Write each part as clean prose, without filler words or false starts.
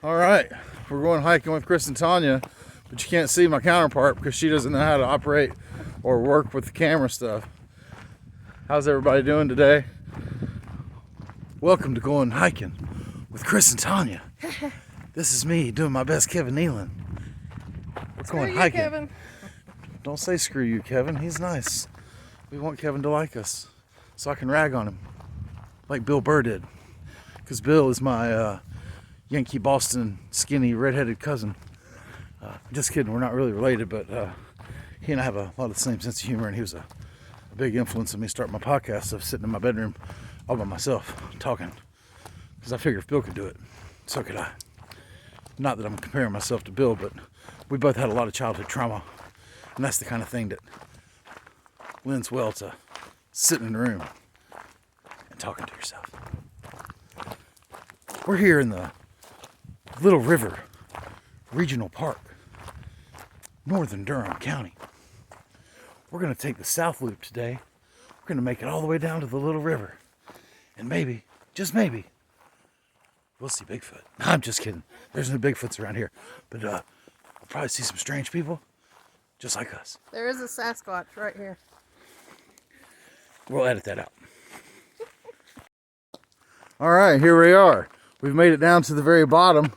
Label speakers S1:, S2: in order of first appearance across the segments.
S1: All right, we're going hiking with Chris and Tanya, but you can't see my counterpart because she doesn't know how to operate or work with the camera stuff. How's everybody doing today? Welcome to Going Hiking with Chris and Tanya. This is me doing my best Kevin Nealon. We're going hiking.
S2: Kevin.
S1: Don't say screw you, Kevin. He's nice. We want Kevin to like us so I can rag on him like Bill Burr did. Because Bill is my Yankee Boston skinny redheaded cousin. Just kidding, we're not really related, but he and I have a lot of the same sense of humor, and he was a big influence on me starting my podcast of sitting in my bedroom all by myself talking. Because I figured if Bill could do it, so could I. Not that I'm comparing myself to Bill, but we both had a lot of childhood trauma, and that's the kind of thing that lends well to sitting in a room and talking to yourself. We're here in the Little River Regional Park, northern Durham County. We're going to take the South Loop today. We're going to make it all the way down to the Little River. And maybe, just maybe, we'll see Bigfoot. No, I'm just kidding. There's no Bigfoots around here. But we'll probably see some strange people, just like us.
S2: There is a Sasquatch right here.
S1: We'll edit that out. All right, here we are. We've made it down to the very bottom.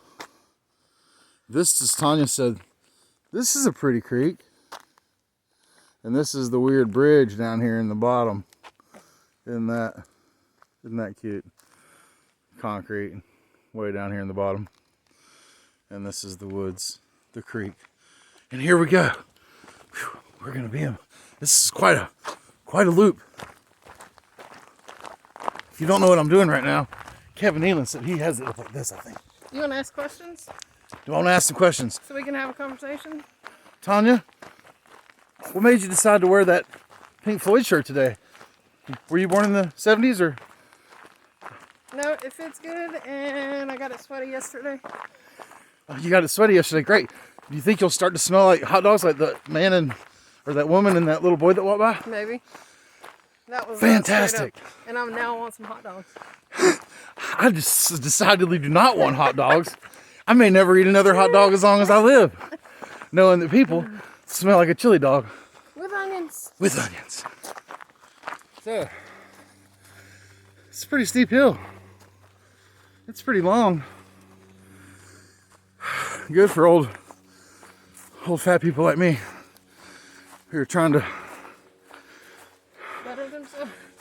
S1: This, as Tanya said, this is a pretty creek. And this is the weird bridge down here in the bottom. Isn't that cute? Concrete, way down here in the bottom. And this is the woods, the creek. And here we go. Whew, we're gonna be in. This is quite a loop. If you don't know what I'm doing right now, Kevin Nealon said he has it up like this, I think.
S2: You want to ask questions?
S1: Do I want to ask some questions?
S2: So we can have a conversation?
S1: Tanya, what made you decide to wear that Pink Floyd shirt today? Were you born in the 70s or?
S2: No, it fits good, and I got it sweaty yesterday.
S1: Oh, you got it sweaty yesterday, great. Do you think you'll start to smell like hot dogs like the man or that woman and that little boy that walked by?
S2: Maybe. That was
S1: fantastic.
S2: And I now want some hot dogs.
S1: I just decidedly do not want hot dogs. I may never eat another hot dog as long as I live, knowing that people smell like a chili dog.
S2: With onions.
S1: With onions. So, it's a pretty steep hill. It's pretty long. Good for old fat people like me who are trying to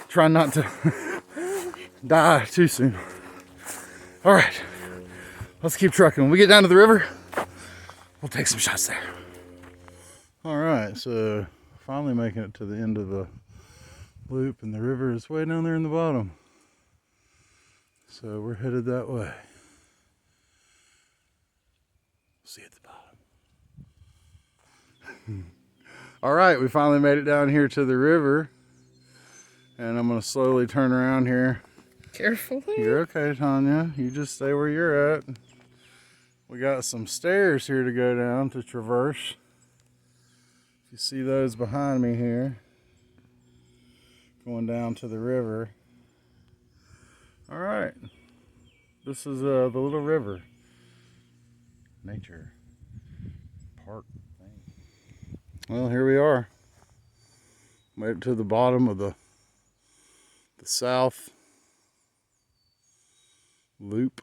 S1: try not to die too soon. All right, let's keep trucking. When we get down to the river, we'll take some shots there. All right, so finally making it to the end of the loop, and the river is way down there in the bottom. So we're headed that way. See you at the bottom. All right, we finally made it down here to the river. And I'm gonna slowly turn around here.
S2: Carefully.
S1: You're okay, Tanya. You just stay where you're at. We got some stairs here to go down to traverse. You see those behind me here. Going down to the river. All right. This is the Little River Nature Park thing. Well, here we are. Made it to the bottom of the South Loop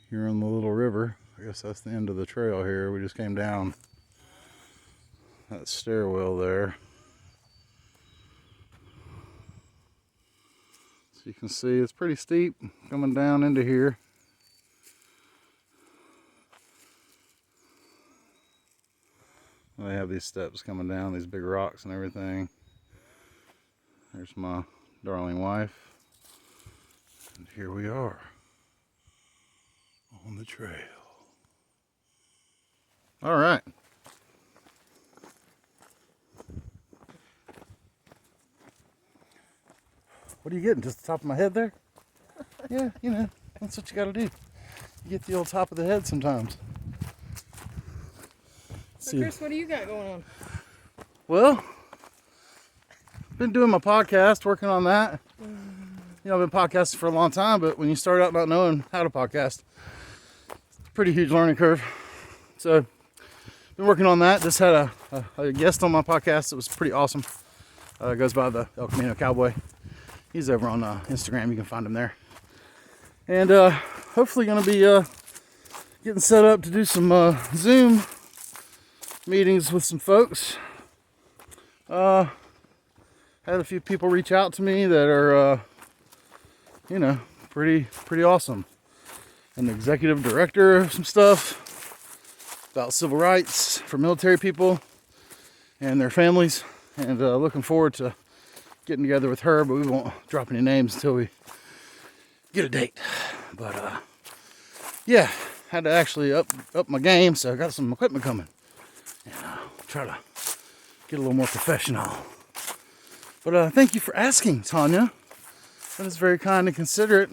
S1: here on the Little River. I guess that's the end of the trail here. We just came down that stairwell there. So you can see it's pretty steep coming down into here. They have these steps coming down, these big rocks and everything. There's my darling wife. And here we are on the trail. All right. What are you getting? Just the top of my head there? Yeah, you know, that's what you gotta do. You get the old top of the head sometimes.
S2: So Chris, what do you got going on?
S1: Well, been doing my podcast, working on that. I've been podcasting for a long time, but when you start out not knowing how to podcast, it's a pretty huge learning curve. So, been working on that. Just had a guest on my podcast. It was pretty awesome. Goes by the El Camino Cowboy. He's over on Instagram. You can find him there. And hopefully going to be getting set up to do some Zoom meetings with some folks. Had a few people reach out to me that are, pretty awesome. An executive director of some stuff about civil rights for military people and their families. And looking forward to getting together with her, but we won't drop any names until we get a date. But yeah, had to actually up my game, so I got some equipment coming. And try to get a little more professional. But thank you for asking, Tanya. That is very kind and considerate.